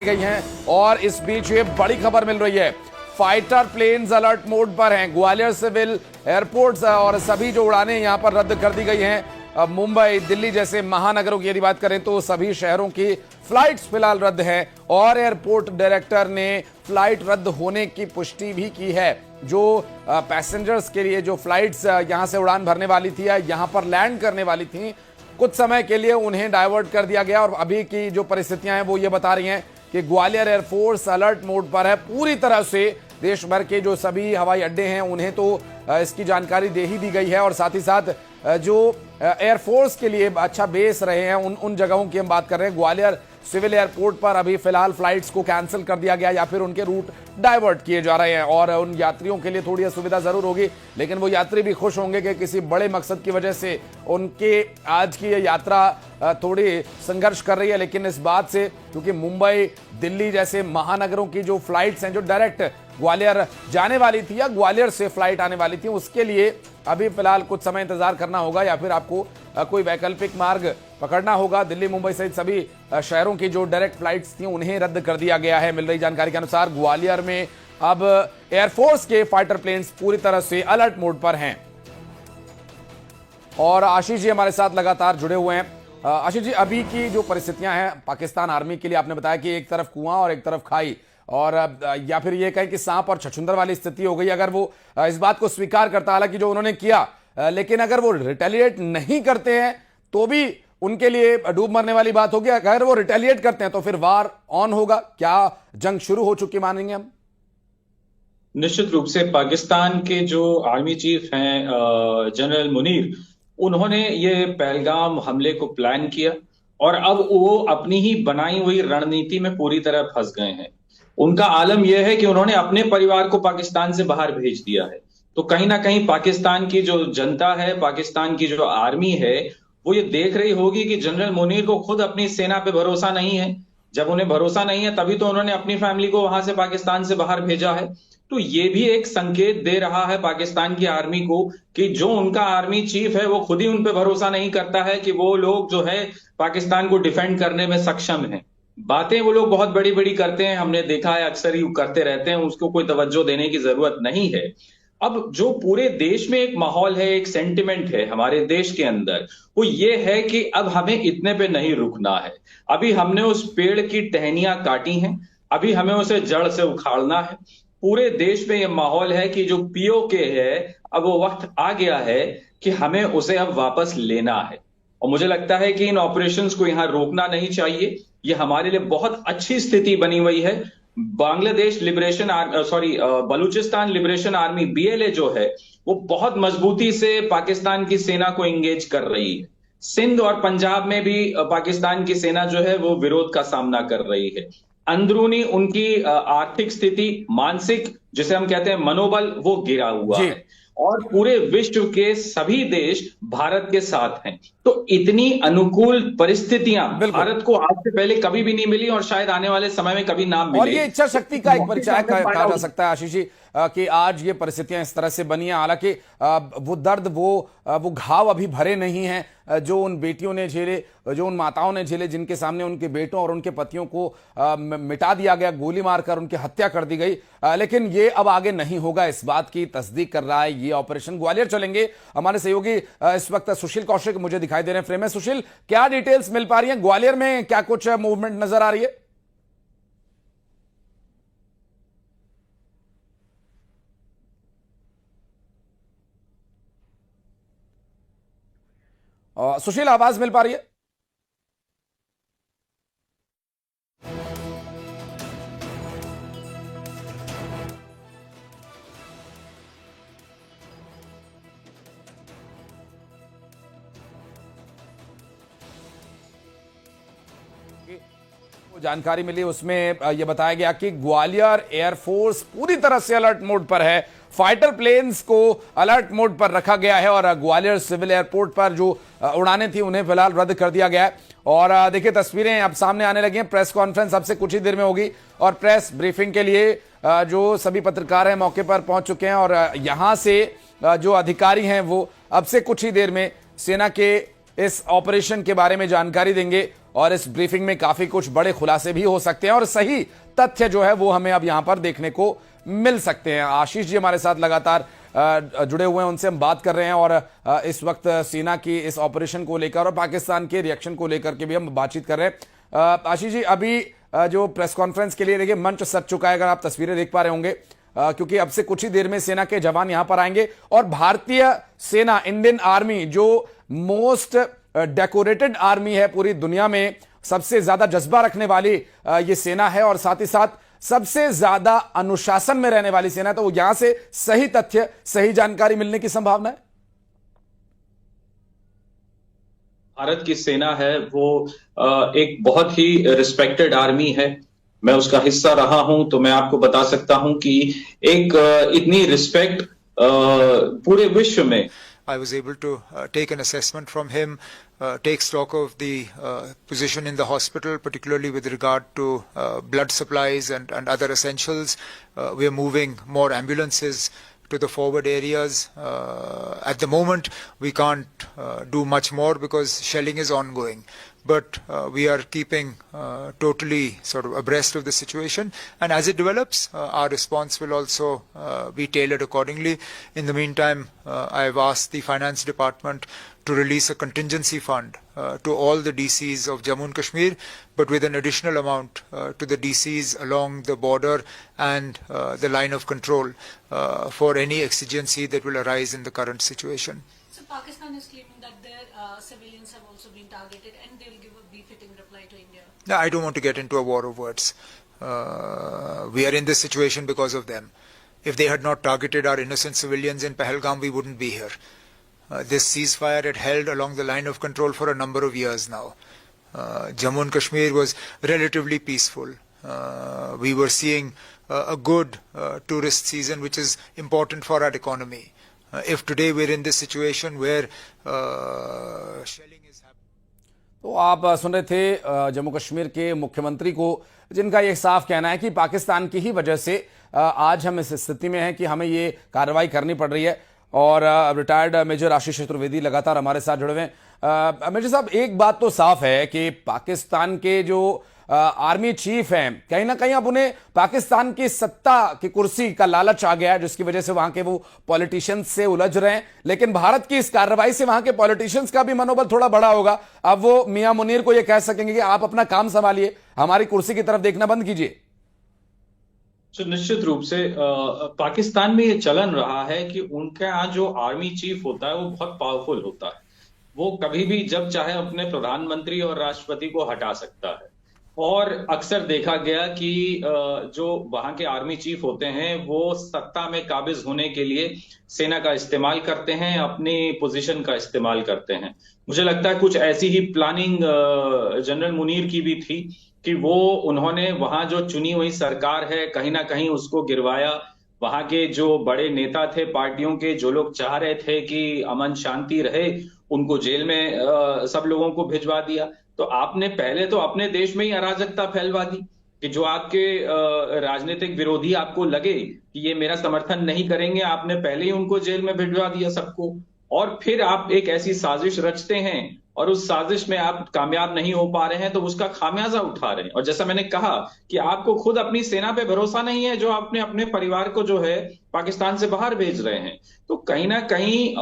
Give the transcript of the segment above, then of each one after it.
गई हैं और इस बीच ये बड़ी खबर मिल रही है। फाइटर प्लेन्स अलर्ट मोड पर हैं। ग्वालियर सिविल एयरपोर्ट्स और सभी जो उड़ानें यहां पर रद्द कर दी गई हैं। मुंबई, दिल्ली जैसे महानगरों की यदि बात करें तो सभी शहरों की फ्लाइट्स फिलहाल रद्द हैं और एयरपोर्ट डायरेक्टर ने फ्लाइट रद्द होने की पुष्टि भी की है। जो पैसेंजर्स के लिए जो फ्लाइट्स यहां से उड़ान भरने वाली थी या यहां पर लैंड करने वाली थी, कुछ समय के लिए उन्हें डाइवर्ट कर दिया गया और अभी की जो परिस्थितियां हैं वो ये बता रही हैं कि ग्वालियर एयरफोर्स अलर्ट मोड पर है। पूरी तरह से देश भर के जो सभी हवाई अड्डे हैं उन्हें तो इसकी जानकारी दे ही दी गई है और साथ ही साथ जो एयरफोर्स के लिए अच्छा बेस रहे हैं उन जगहों की हम बात कर रहे हैं। ग्वालियर सिविल एयरपोर्ट पर अभी फिलहाल फ्लाइट्स को कैंसिल कर दिया गया या फिर उनके रूट डाइवर्ट किए जा रहे हैं और उन यात्रियों के लिए थोड़ी असुविधा जरूर होगी, लेकिन वो यात्री भी खुश होंगे कि किसी बड़े मकसद की वजह से उनके आज की ये यात्रा थोड़ी संघर्ष कर रही है। लेकिन इस बात से क्योंकि मुंबई, दिल्ली जैसे महानगरों की जो फ्लाइट्स हैं जो डायरेक्ट ग्वालियर जाने वाली थी या ग्वालियर से फ्लाइट आने वाली थी, उसके लिए अभी फिलहाल कुछ समय इंतजार करना होगा या फिर आपको कोई वैकल्पिक मार्ग पकड़ना होगा। दिल्ली, मुंबई सहित सभी शहरों की जो डायरेक्ट फ्लाइट्स थी उन्हें रद्द कर दिया गया है। मिल रही जानकारी के अनुसार ग्वालियर में अब एयरफोर्स के फाइटर प्लेन्स पूरी तरह से अलर्ट मोड पर हैं और आशीष जी हमारे साथ लगातार जुड़े हुए हैं। आशीष जी, अभी की जो परिस्थितियां हैं पाकिस्तान आर्मी के लिए, आपने बताया कि एक तरफ कुआं और एक तरफ खाई और या फिर ये कहें कि सांप और छछूंदर वाली स्थिति हो गई। अगर वो इस बात को स्वीकार करता, हालांकि जो उन्होंने किया, लेकिन अगर वो रिटेलिएट नहीं करते हैं तो भी उनके लिए डूब मरने वाली बात होगी। अगर वो रिटेलिएट करते हैं तो फिर वार ऑन होगा। क्या जंग शुरू हो चुकी मानेंगे हम? निश्चित रूप से पाकिस्तान के जो आर्मी चीफ हैं जनरल मुनीर, उन्होंने ये पहलगाम हमले को प्लान किया और अब वो अपनी ही बनाई हुई रणनीति में पूरी तरह फंस गए हैं। उनका आलम यह है कि उन्होंने अपने परिवार को पाकिस्तान से बाहर भेज दिया है। तो कहीं ना कहीं पाकिस्तान की जो जनता है, पाकिस्तान की जो आर्मी है, वो ये देख रही होगी कि जनरल मुनीर को खुद अपनी सेना पे भरोसा नहीं है। जब उन्हें भरोसा नहीं है तभी तो उन्होंने अपनी फैमिली को वहां से पाकिस्तान से बाहर भेजा है। तो ये भी एक संकेत दे रहा है पाकिस्तान की आर्मी को कि जो उनका आर्मी चीफ है वो खुद ही उन पे भरोसा नहीं करता है कि वो लोग जो है पाकिस्तान को डिफेंड करने में सक्षम है। बातें वो लोग बहुत बड़ी बड़ी करते हैं, हमने देखा है, अक्सर ही करते रहते हैं, उसको कोई तवज्जो देने की जरूरत नहीं है। अब जो पूरे देश में एक माहौल है, एक सेंटिमेंट है हमारे देश के अंदर, वो ये है कि अब हमें इतने पे नहीं रुकना है। अभी हमने उस पेड़ की टहनियां काटी हैं, अभी हमें उसे जड़ से उखाड़ना है। पूरे देश में ये माहौल है कि जो पीओके है, अब वो वक्त आ गया है कि हमें उसे अब वापस लेना है। और मुझे लगता है कि इन ऑपरेशंस को यहां रोकना नहीं चाहिए। ये हमारे लिए बहुत अच्छी स्थिति बनी हुई है। Bangladesh liberation Balochistan liberation army BLA जो है वो बहुत मजबूती से पाकिस्तान की सेना को एंगेज कर रही है। सिंध और पंजाब में भी पाकिस्तान की सेना जो है वो विरोध का सामना कर रही है। अंदरूनी उनकी आर्थिक स्थिति, मानसिक जिसे हम कहते हैं मनोबल, वो गिरा हुआ है और पूरे विश्व के सभी देश भारत के साथ हैं। तो इतनी अनुकूल परिस्थितियां भारत को आज से पहले कभी भी नहीं मिली और शायद आने वाले समय में कभी ना मिले। और ये इच्छा शक्ति का एक परिचय कहा जा सकता है आशीष जी कि आज ये परिस्थितियां इस तरह से बनी हैं। हालांकि वो दर्द, वो घाव अभी भरे नहीं हैं जो उन बेटियों ने झेले, जो उन माताओं ने झेले, जिनके सामने उनके बेटों और उनके पतियों को मिटा दिया गया, गोली मारकर उनकी हत्या कर दी गई। लेकिन ये अब आगे नहीं होगा, इस बात की तस्दीक कर रहा है ये ऑपरेशन। ग्वालियर चलेंगे, हमारे सहयोगी इस वक्त सुशील कौशिक मुझे दिखाई दे रहे हैं फ्रेम में। सुशील, क्या डिटेल्स मिल पा रही हैं? ग्वालियर में क्या कुछ मूवमेंट नजर आ रही है? सुशील, आवाज मिल पा रही है? जानकारी मिली उसमें यह बताया गया कि ग्वालियर एयरफोर्स पूरी तरह से अलर्ट मोड पर है। फाइटर प्लेन्स को अलर्ट मोड पर रखा गया है और ग्वालियर सिविल एयरपोर्ट पर जो उड़ानें थी उन्हें फिलहाल रद्द कर दिया गया है। और देखिए तस्वीरें अब सामने आने लगी हैं। प्रेस कॉन्फ्रेंस अब से कुछ ही देर में होगी और प्रेस ब्रीफिंग के लिए जो सभी पत्रकार हैं मौके पर पहुंच चुके हैं और यहां से जो अधिकारी हैं वो अब से कुछ ही देर में सेना के इस ऑपरेशन के बारे में जानकारी देंगे और इस ब्रीफिंग में काफी कुछ बड़े खुलासे भी हो सकते हैं और सही तथ्य जो है वो हमें अब यहां पर देखने को मिल सकते हैं। आशीष जी हमारे साथ लगातार जुड़े हुए हैं, उनसे हम बात कर रहे हैं और इस वक्त सेना की इस ऑपरेशन को लेकर और पाकिस्तान के रिएक्शन को लेकर के भी हम बातचीत कर रहे हैं। आशीष जी, अभी जो प्रेस कॉन्फ्रेंस के लिए देखिए मंच सज चुका है, अगर आप तस्वीरें देख पा रहे होंगे, क्योंकि अब से कुछ ही देर में सेना के जवान यहां पर आएंगे और भारतीय सेना, इंडियन आर्मी, जो मोस्ट डेकोरेटेड आर्मी है पूरी दुनिया में, सबसे ज्यादा जज्बा रखने वाली ये सेना है और साथ ही साथ सबसे ज्यादा अनुशासन में रहने वाली सेना है, तो यहां से सही तथ्य, सही जानकारी मिलने की संभावना है। भारत की सेना है वो एक बहुत ही रिस्पेक्टेड आर्मी है। मैं उसका हिस्सा रहा हूं तो मैं आपको बता सकता हूं कि एक इतनी रिस्पेक्ट पूरे विश्व में। I was able to take an assessment from him, take stock of the position in the hospital, particularly with regard to blood supplies and other essentials. We are moving more ambulances to the forward areas. At the moment, we can't do much more because shelling is ongoing. But we are keeping totally sort of abreast of the situation, and as it develops, our response will also be tailored accordingly. In the meantime, I have asked the finance department to release a contingency fund to all the DCs of Jammu and Kashmir, but with an additional amount to the DCs along the border and the line of control for any exigency that will arise in the current situation. So Pakistan is claiming that their civilians have also been targeted and they will give a befitting reply to India. No, I don't want to get into a war of words. We are in this situation because of them. If they had not targeted our innocent civilians in Pahalgam, we wouldn't be here. This ceasefire had held along the line of control for a number of years now. Jammu and Kashmir was relatively peaceful. We were seeing a good tourist season, which is important for our economy. If today we're in this situation where shelling is happening. तो आप सुन रहे थे जम्मू कश्मीर के मुख्यमंत्री को, जिनका यह साफ कहना है कि पाकिस्तान की ही वजह से आज हम इस स्थिति में हैं कि हमें ये कार्रवाई करनी पड़ रही है। और रिटायर्ड मेजर आशीष चतुर्वेदी लगातार हमारे साथ जुड़े हुए हैं। मेजर साहब, एक बात तो साफ है कि पाकिस्तान के जो आर्मी चीफ हैं, कहीं ना कहीं अब उन्हें पाकिस्तान की सत्ता की कुर्सी का लालच आ गया है, जिसकी वजह से वहां के वो पॉलिटिशियंस से उलझ रहे हैं। लेकिन भारत की इस कार्रवाई से वहां के पॉलिटिशियंस का भी मनोबल थोड़ा बड़ा होगा। अब वो मियां मुनीर को ये कह सकेंगे कि आप अपना काम संभालिए, हमारी कुर्सी की तरफ देखना बंद कीजिए। तो निश्चित रूप से पाकिस्तान में ये चलन रहा है कि उनके यहाँ जो आर्मी चीफ होता है वो बहुत पावरफुल होता है। वो कभी भी जब चाहे अपने प्रधानमंत्री और राष्ट्रपति को हटा सकता है। और अक्सर देखा गया कि जो वहां के आर्मी चीफ होते हैं वो सत्ता में काबिज होने के लिए सेना का इस्तेमाल करते हैं, अपनी पोजीशन का इस्तेमाल करते हैं। मुझे लगता है कुछ ऐसी ही प्लानिंग जनरल मुनीर की भी थी कि उन्होंने वहां जो चुनी हुई सरकार है कहीं ना कहीं उसको गिरवाया। वहां के जो बड़े नेता थे पार्टियों के, जो लोग चाह रहे थे कि अमन शांति रहे, उनको जेल में सब लोगों को भिजवा दिया। तो आपने पहले तो अपने देश में ही अराजकता फैलवा दी कि जो आपके राजनीतिक विरोधी आपको लगे कि ये मेरा समर्थन नहीं करेंगे, आपने पहले ही उनको जेल में भिजवा दिया सबको। और फिर आप एक ऐसी साजिश रचते हैं और उस साजिश में आप कामयाब नहीं हो पा रहे हैं तो उसका खामियाजा उठा रहे हैं। और जैसा मैंने कहा कि आपको खुद अपनी सेना पे भरोसा नहीं है, जो आपने अपने परिवार को जो है पाकिस्तान से बाहर भेज रहे हैं। तो कहीं ना कहीं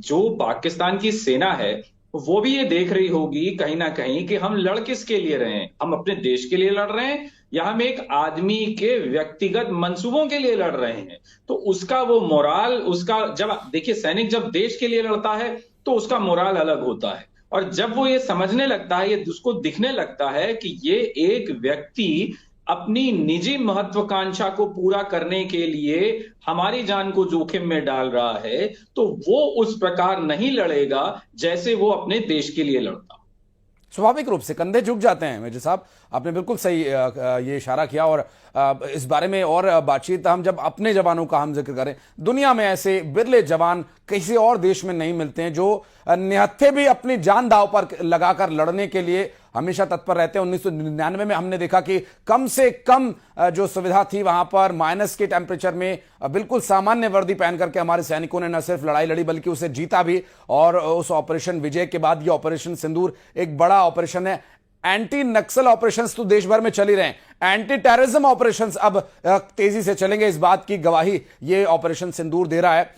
जो पाकिस्तान की सेना है वो भी ये देख रही होगी कहीं ना कहीं कि हम लड़ किसके लिए रहे हैं, हम अपने देश के लिए लड़ रहे हैं या हम एक आदमी के व्यक्तिगत मंसूबों के लिए लड़ रहे हैं। तो उसका वो मोराल, उसका जब देखिए सैनिक जब देश के लिए लड़ता है तो उसका मोराल अलग होता है। और जब वो ये समझने लगता है, ये उसको दिखने लगता है कि ये एक व्यक्ति अपनी निजी महत्वाकांक्षा को पूरा करने के लिए हमारी जान को जोखिम में डाल रहा है, तो वो उस प्रकार नहीं लड़ेगा जैसे वो अपने देश के लिए लड़ता। स्वाभाविक रूप से कंधे झुक जाते हैं। मेजर साहब, आपने बिल्कुल सही ये इशारा किया और इस बारे में और बातचीत हम जब अपने जवानों का हम जिक्र करें, दुनिया में ऐसे बिरले जवान किसी और देश में नहीं मिलते हैं जो निहत्थे भी अपनी जान दांव पर लगाकर लड़ने के लिए हमेशा तत्पर रहते हैं। 1999 में हमने देखा कि कम से कम जो सुविधा थी वहां पर माइनस के टेम्परेचर में बिल्कुल सामान्य वर्दी पहन करके हमारे सैनिकों ने न सिर्फ लड़ाई लड़ी बल्कि उसे जीता भी। और उस ऑपरेशन विजय के बाद ये ऑपरेशन सिंदूर एक बड़ा ऑपरेशन है। एंटी नक्सल ऑपरेशंस तो देश भर में चल ही रहे हैं, एंटी टेररिज्म ऑपरेशंस अब तेजी से चलेंगे, इस बात की गवाही ये ऑपरेशन सिंदूर दे रहा है।